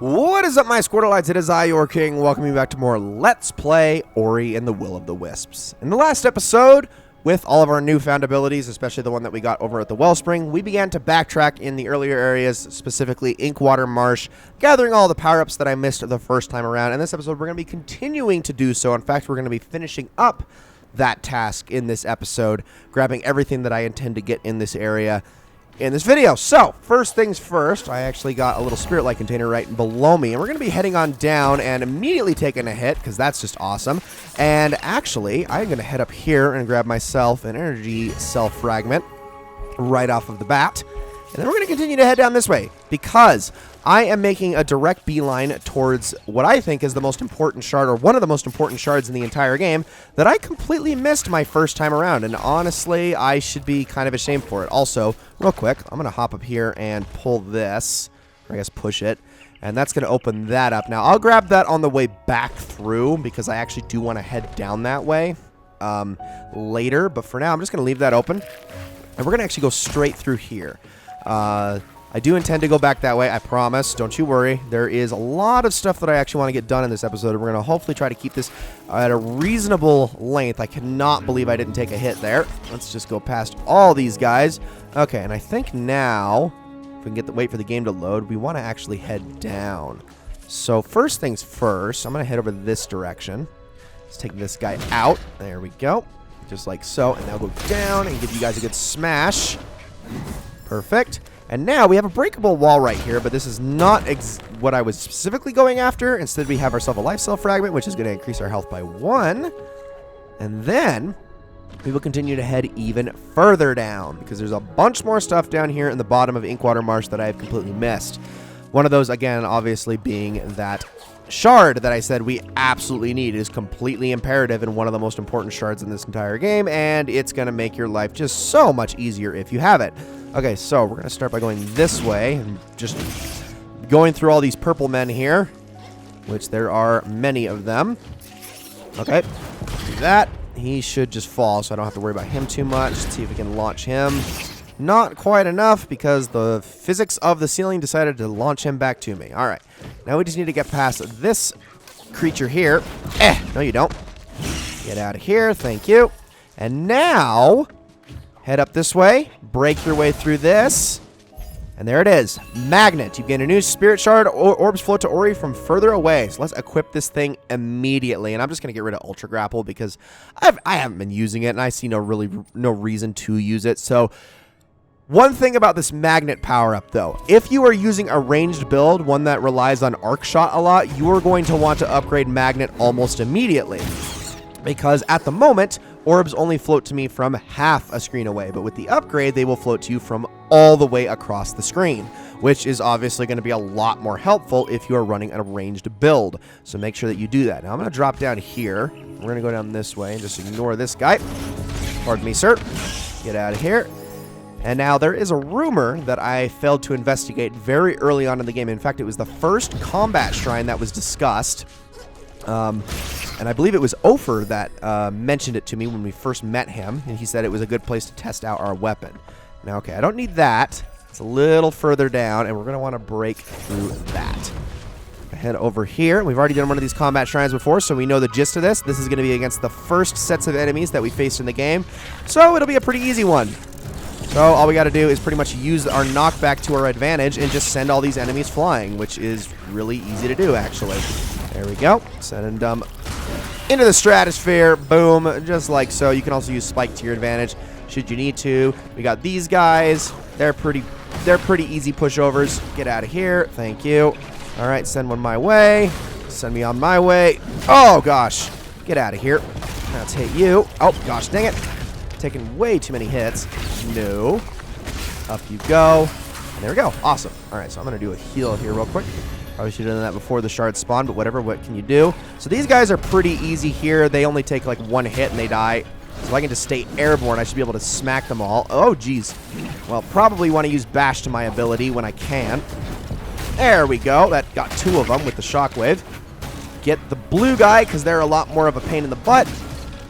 What is up, my Squirtleites? It is I, your king, welcoming you back to more Let's Play Ori and the Will of the Wisps. In the last episode, with all of our newfound abilities, especially the one that we got over at the Wellspring, we began to backtrack in the earlier areas, specifically Inkwater Marsh, gathering all the power-ups that I missed the first time around. In this episode, we're going to be continuing to do so. In fact, we're going to be finishing up that task in this episode, grabbing everything that I intend to get in this area in this video. So, first things first, I actually got a little spirit light container right below me, and we're going to be heading on down and immediately taking a hit, because that's just awesome. And actually, I'm going to head up here and grab myself an energy cell fragment right off of the bat. And then we're going to continue to head down this way, because I am making a direct beeline towards what I think is the most important shard, or one of the most important shards in the entire game, that I completely missed my first time around. And honestly, I should be kind of ashamed for it. Also, real quick, I'm going to hop up here and pull this, or I guess push it. And that's going to open that up. Now, I'll grab that on the way back through, because I actually do want to head down that way later. But for now, I'm just going to leave that open. And we're going to actually go straight through here. I do intend to go back that way, I promise. Don't you worry. There is a lot of stuff that I actually want to get done in this episode. We're going to hopefully try to keep this at a reasonable length. I cannot believe I didn't take a hit there. Let's just go past all these guys. Okay, and I think now, if we can wait for the game to load, we want to actually head down. So first things first, I'm going to head over this direction. Let's take this guy out. There we go. Just like so. And now go down and give you guys a good smash. Perfect. And now we have a breakable wall right here, but this is not what I was specifically going after. Instead, we have ourselves a life cell fragment, which is going to increase our health by 1. And then we will continue to head even further down, because there's a bunch more stuff down here in the bottom of Inkwater Marsh that I have completely missed. One of those, again, obviously being that shard that I said we absolutely need. It is completely imperative and one of the most important shards in this entire game, and it's going to make your life just so much easier if you have it. Okay, so we're going to start by going this way and just going through all these purple men here, which there are many of them. Okay, do that. He should just fall, so I don't have to worry about him too much. Let's see if we can launch him. Not quite enough, because the physics of the ceiling decided to launch him back to me. All right, now we just need to get past this creature here. No you don't. Get out of here, thank you. And now, head up this way, break your way through this, and there it is. Magnet. You gain a new spirit shard. Orbs float to Ori from further away. So let's equip this thing immediately. And I'm just going to get rid of Ultra Grapple, because I haven't been using it, and I see no reason to use it. So one thing about this magnet power-up, though, if you are using a ranged build, one that relies on arc shot a lot, you are going to want to upgrade magnet almost immediately, because at the moment, orbs only float to me from half a screen away, but with the upgrade, they will float to you from all the way across the screen, which is obviously going to be a lot more helpful if you are running a ranged build. So make sure that you do that. Now I'm going to drop down here. We're going to go down this way and just ignore this guy. Pardon me, sir. Get out of here. And now there is a rumor that I failed to investigate very early on in the game. In fact, it was the first combat shrine that was discussed. And I believe it was Ofer that mentioned it to me when we first met him, and he said it was a good place to test out our weapon. Now, okay, I don't need that. It's a little further down, and we're going to want to break through that. Head over here. We've already done one of these combat shrines before, so we know the gist of this. This is going to be against the first sets of enemies that we faced in the game, so it'll be a pretty easy one. So all we got to do is pretty much use our knockback to our advantage and just send all these enemies flying, which is really easy to do, actually. There we go. Send them into the stratosphere. Boom. Just like so. You can also use Spike to your advantage should you need to. We got these guys. They're pretty easy pushovers. Get out of here. Thank you. All right, send one my way. Send me on my way. Oh, gosh. Get out of here. Let's hit you. Oh, gosh, dang it. Taking way too many hits. No. Up you go. And there we go. Awesome. All right, so I'm going to do a heal here real quick. Probably should have done that before the shards spawn, but whatever. What can you do? So these guys are pretty easy here. They only take like one hit and they die. So I can just stay airborne. I should be able to smack them all. Oh, geez. Well, probably want to use bash to my ability when I can. There we go. That got 2 of them with the shockwave. Get the blue guy, because they're a lot more of a pain in the butt.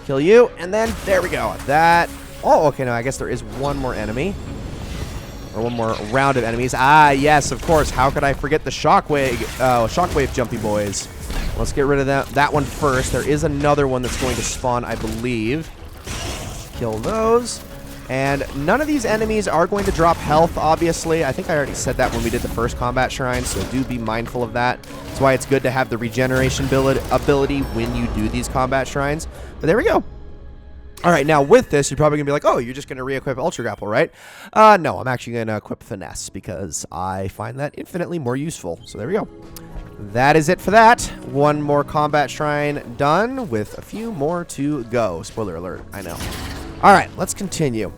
Kill you, and then there we go. That. Oh, okay, now I guess there is one more enemy. or one more round of enemies. Ah, yes, of course. How could I forget the shockwave jumpy boys? Let's get rid of that one first. There is another one that's going to spawn, I believe. Kill those. And none of these enemies are going to drop health, obviously. I think I already said that when we did the first combat shrine, so do be mindful of that. That's why it's good to have the regeneration ability when you do these combat shrines. But there we go. All right, now with this, you're probably going to be like, oh, you're just going to re-equip Ultra Grapple, right? No, I'm actually going to equip Finesse because I find that infinitely more useful. So there we go. That is it for that. One more combat shrine done with a few more to go. Spoiler alert, I know. All right, let's continue.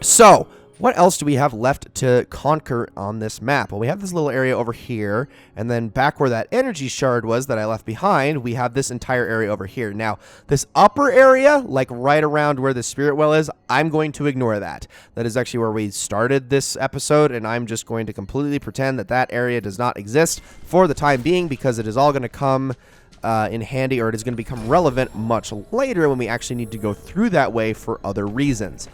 So, what else do we have left to conquer on this map? Well, we have this little area over here, and then back where that energy shard was that I left behind, we have this entire area over here. Now, this upper area, like right around where the spirit well is, I'm going to ignore that. That is actually where we started this episode, and I'm just going to completely pretend that that area does not exist for the time being, because it is all going to come in handy, or it is going to become relevant much later when we actually need to go through that way for other reasons.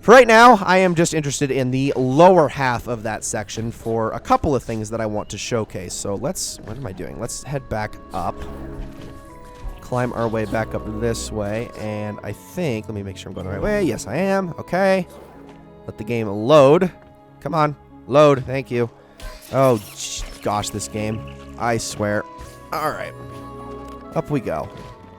For right now, I am just interested in the lower half of that section for a couple of things that I want to showcase. So what am I doing? Let's head back up, climb our way back up this way, and I think, let me make sure I'm going the right way. Yes, I am. Okay. Let the game load. Come on, load. Thank you. Oh, gosh, this game. I swear. All right. Up we go.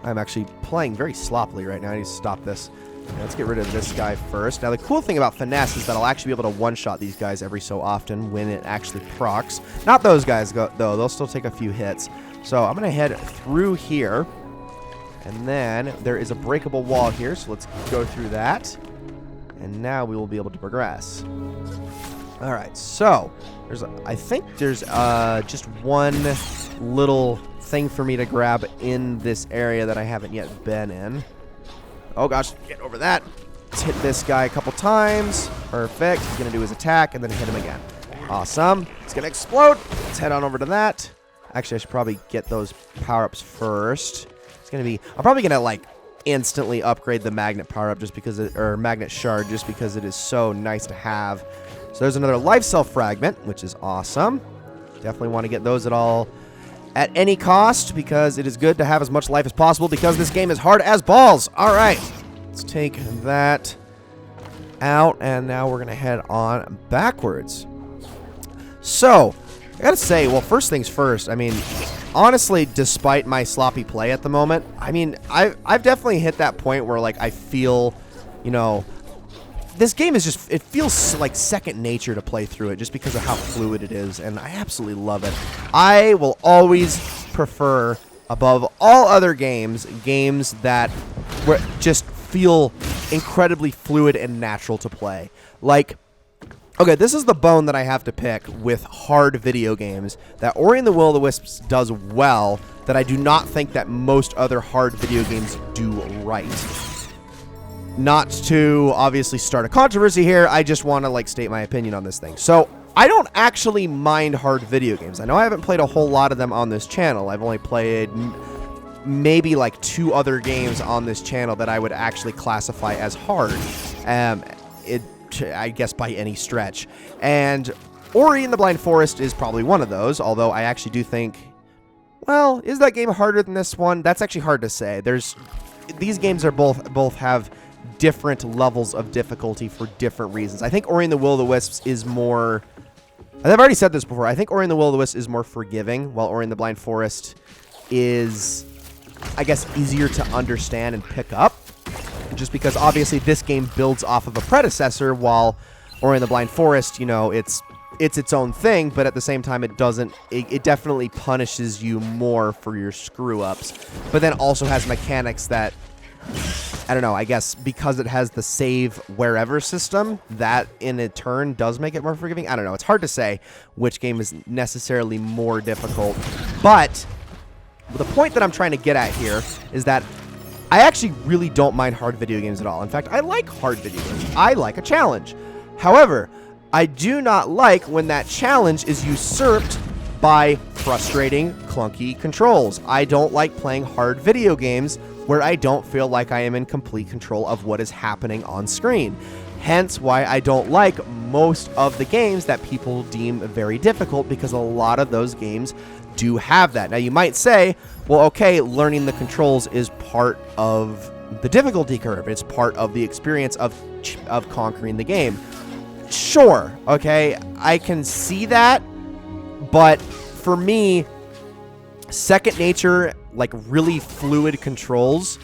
I'm actually playing very sloppily right now. I need to stop this. Let's get rid of this guy first. Now, the cool thing about Finesse is that I'll actually be able to one-shot these guys every so often when it actually procs. Not those guys, though. They'll still take a few hits. So I'm going to head through here. And then there is a breakable wall here, so let's go through that. And now we will be able to progress. All right, so I think there's just one little thing for me to grab in this area that I haven't yet been in. Oh gosh, get over that. Let's hit this guy a couple times. Perfect. He's going to do his attack and then hit him again. Awesome. It's going to explode. Let's head on over to that. Actually, I should probably get those power-ups first. It's going to be... I'm probably going to, like, instantly upgrade the magnet power-up just because... or magnet shard just because it is so nice to have. So there's another life cell fragment, which is awesome. Definitely want to get those at any cost, because it is good to have as much life as possible, because this game is hard as balls. All right, let's take that out, and now we're gonna head on backwards. So I gotta say, well, first things first, I mean, honestly, despite my sloppy play at the moment, I mean, I've definitely hit that point where, like, I feel, you know, this game is just, it feels like second nature to play through it just because of how fluid it is, and I absolutely love it. I will always prefer, above all other games that just feel incredibly fluid and natural to play. Like, okay, this is the bone that I have to pick with hard video games that Ori and the Will of the Wisps does well, that I do not think that most other hard video games do right. Not to obviously start a controversy here, I just want to, like, state my opinion on this thing. So, I don't actually mind hard video games. I know I haven't played a whole lot of them on this channel. I've only played maybe like 2 other games on this channel that I would actually classify as hard. I guess by any stretch. And Ori and the Blind Forest is probably one of those, although I actually do think, well, is that game harder than this one? That's actually hard to say. These games are both have different levels of difficulty for different reasons. I think Ori and the Will of the Wisps is more... I've already said this before. I think Ori and the Will of the Wisps is more forgiving, while Ori and the Blind Forest is, I guess, easier to understand and pick up. Just because, obviously, this game builds off of a predecessor, while Ori and the Blind Forest, you know, it's its own thing, but at the same time, it definitely punishes you more for your screw-ups. But then also has mechanics that, I don't know, I guess because it has the save wherever system, that in a turn does make it more forgiving. I don't know. It's hard to say which game is necessarily more difficult. But the point that I'm trying to get at here is that I actually really don't mind hard video games at all. In fact, I like hard video games. I like a challenge. However, I do not like when that challenge is usurped by frustrating, clunky controls. I don't like playing hard video games where I don't feel like I am in complete control of what is happening on screen. Hence why I don't like most of the games that people deem very difficult, because a lot of those games do have that. Now you might say, well, okay, learning the controls is part of the difficulty curve. It's part of the experience of conquering the game. Sure, okay, I can see that, but for me, second nature, like really fluid controls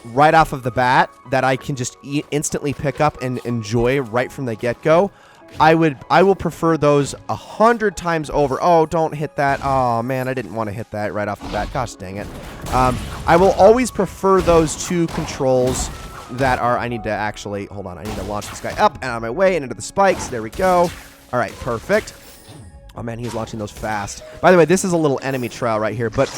right off of the bat that I can just instantly pick up and enjoy right from the get-go, I will prefer those 100 times over. Oh, don't hit that. Oh, man, I didn't want to hit that right off the bat. Gosh dang it. I will always prefer those two controls that are... I need to actually... Hold on. I need to launch this guy up and on my way and into the spikes. There we go. All right, perfect. Oh, man, he's launching those fast. By the way, this is a little enemy trail right here. But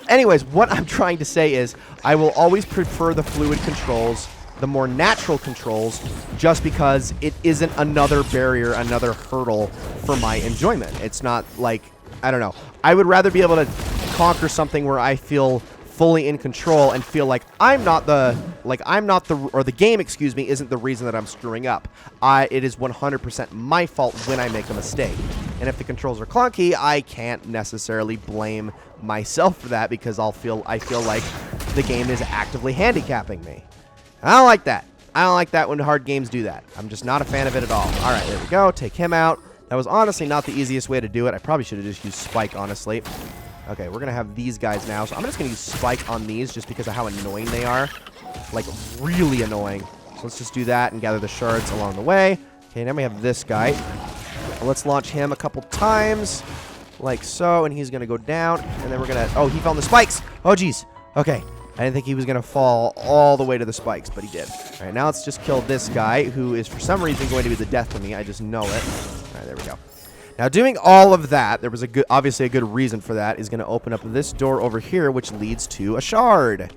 anyways, what I'm trying to say is I will always prefer the fluid controls, the more natural controls, just because it isn't another barrier, another hurdle for my enjoyment. It's not like, I don't know. I would rather be able to conquer something where I feel fully in control and feel like the game, excuse me, isn't the reason that I'm screwing up. It is 100% my fault when I make a mistake. And if the controls are clunky, I can't necessarily blame myself for that, because I feel like the game is actively handicapping me. I don't like that. I don't like that when hard games do that. I'm just not a fan of it at all. All right, there we go. Take him out. That was honestly not the easiest way to do it. I probably should have just used Spike, honestly. Okay, we're going to have these guys now. So I'm just going to use Spike on these just because of how annoying they are. Like, really annoying. So let's just do that and gather the shards along the way. Okay, now we have this guy. Let's launch him a couple times. Like so, and he's going to go down. And then we're going to... Oh, he fell in the spikes. Oh, geez. Okay. I didn't think he was going to fall all the way to the spikes, but he did. All right, now let's just kill this guy, who is for some reason going to be the death to me. I just know it. All right, there we go. Now, doing all of that, there was obviously a good reason for that, is going to open up this door over here, which leads to a shard.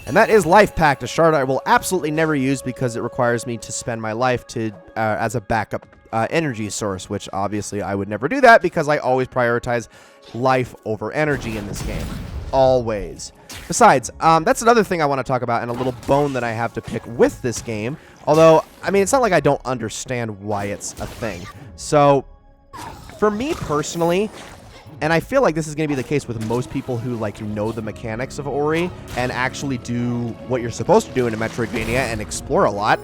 And that is Life Pact, a shard I will absolutely never use because it requires me to spend my life as a backup energy source, which obviously I would never do that because I always prioritize life over energy in this game. Always. Besides, that's another thing I want to talk about, and a little bone that I have to pick with this game. Although, I mean, it's not like I don't understand why it's a thing. So, for me personally, and I feel like this is going to be the case with most people who, like, know the mechanics of Ori and actually do what you're supposed to do in a Metroidvania and explore a lot,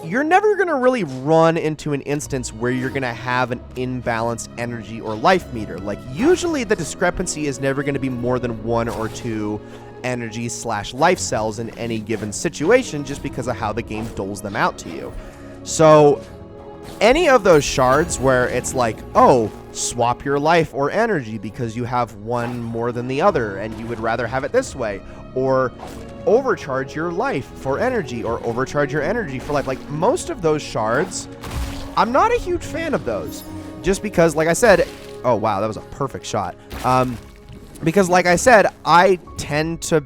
you're never going to really run into an instance where you're going to have an imbalanced energy or life meter. Like, usually the discrepancy is never going to be more than 1 or 2 energy/life cells in any given situation, just because of how the game doles them out to you. So, any of those shards where it's like, oh, swap your life or energy because you have one more than the other and you would rather have it this way, or overcharge your life for energy, or overcharge your energy for life. Like, most of those shards, I'm not a huge fan of those, just because, like I said, oh wow, that was a perfect shot. Because like I said, I tend to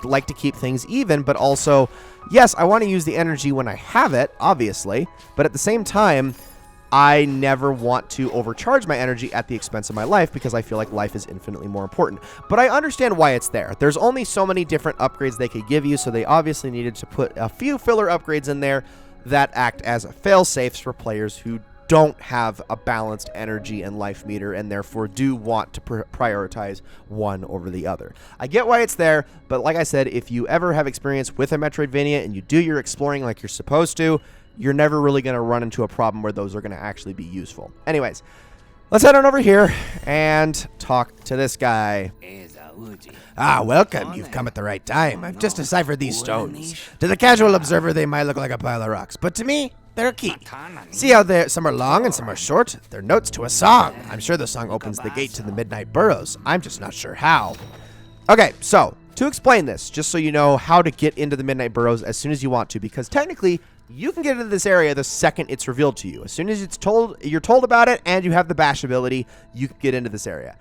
like to keep things even, but also, yes, I want to use the energy when I have it, obviously, but at the same time, I never want to overcharge my energy at the expense of my life, because I feel like life is infinitely more important. But I understand why it's there. There's only so many different upgrades they could give you, so they obviously needed to put a few filler upgrades in there that act as fail-safes for players who don't have a balanced energy and life meter, and therefore do want to prioritize one over the other. I get why it's there, but like I said, if you ever have experience with a Metroidvania and you do your exploring like you're supposed to, you're never really going to run into a problem where those are going to actually be useful. Anyways, let's head on over here and talk to this guy. Ah, welcome. You've come at the right time. I've just deciphered these stones. To the casual observer, they might look like a pile of rocks, but to me, they're a key. See how some are long and some are short? They're notes to a song. I'm sure the song opens the gate to the Midnight Burrows. I'm just not sure how. Okay, so, to explain this, just so you know how to get into the Midnight Burrows as soon as you want to, because technically, you can get into this area the second it's revealed to you. As soon as you're told about it and you have the bash ability, you can get into this area.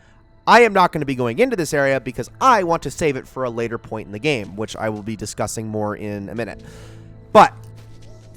I am not going to be going into this area because I want to save it for a later point in the game, which I will be discussing more in a minute. But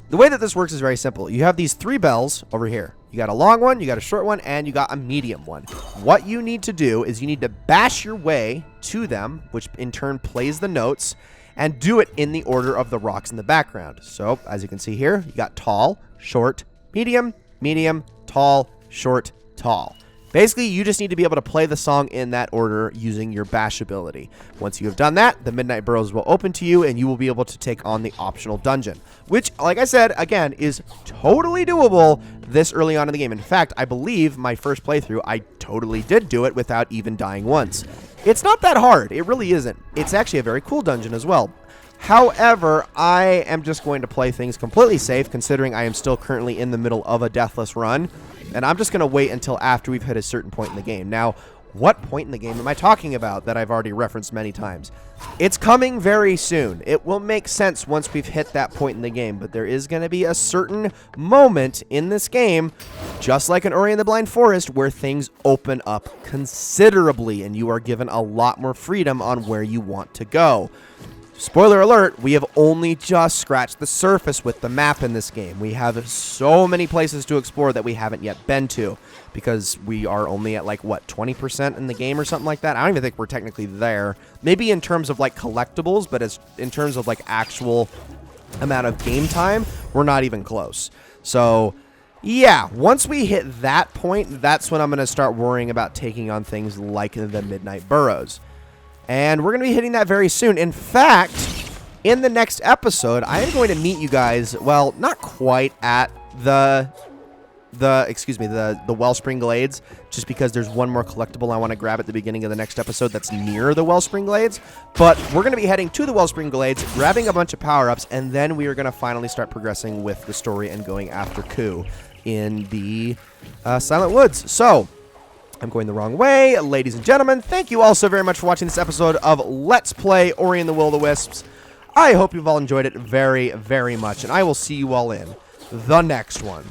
the way that this works is very simple. You have these 3 bells over here. You got a long one, you got a short one, and you got a medium one. What you need to do is you need to bash your way to them, which in turn plays the notes. and do it in the order of the rocks in the background. So, as you can see here, you got tall, short, medium, medium, tall, short, tall. Basically, you just need to be able to play the song in that order using your bash ability. Once you have done that, the Midnight Burrows will open to you, and you will be able to take on the optional dungeon, which, like I said, again, is totally doable this early on in the game. In fact, I believe my first playthrough, I totally did do it without even dying once. It's not that hard. It really isn't. It's actually a very cool dungeon as well. However, I am just going to play things completely safe, considering I am still currently in the middle of a deathless run. And I'm just going to wait until after we've hit a certain point in the game. Now, what point in the game am I talking about that I've already referenced many times? It's coming very soon. It will make sense once we've hit that point in the game, but there is going to be a certain moment in this game, just like in Ori and the Blind Forest, where things open up considerably, and you are given a lot more freedom on where you want to go. Spoiler alert, we have only just scratched the surface with the map in this game. We have so many places to explore that we haven't yet been to, because we are only at, like, what, 20% in the game or something like that? I don't even think we're technically there. Maybe in terms of, like, collectibles, but as in terms of, like, actual amount of game time, we're not even close. So, yeah, once we hit that point, that's when I'm going to start worrying about taking on things like the Midnight Burrows. And we're going to be hitting that very soon. In fact, in the next episode, I am going to meet you guys, well, not quite at the Wellspring Glades, just because there's one more collectible I want to grab at the beginning of the next episode that's near the Wellspring Glades. But we're going to be heading to the Wellspring Glades, grabbing a bunch of power-ups, and then we are going to finally start progressing with the story and going after Ku in the Silent Woods. So, I'm going the wrong way. Ladies and gentlemen, thank you all so very much for watching this episode of Let's Play Ori and the Will of the Wisps. I hope you've all enjoyed it very, very much, and I will see you all in the next one.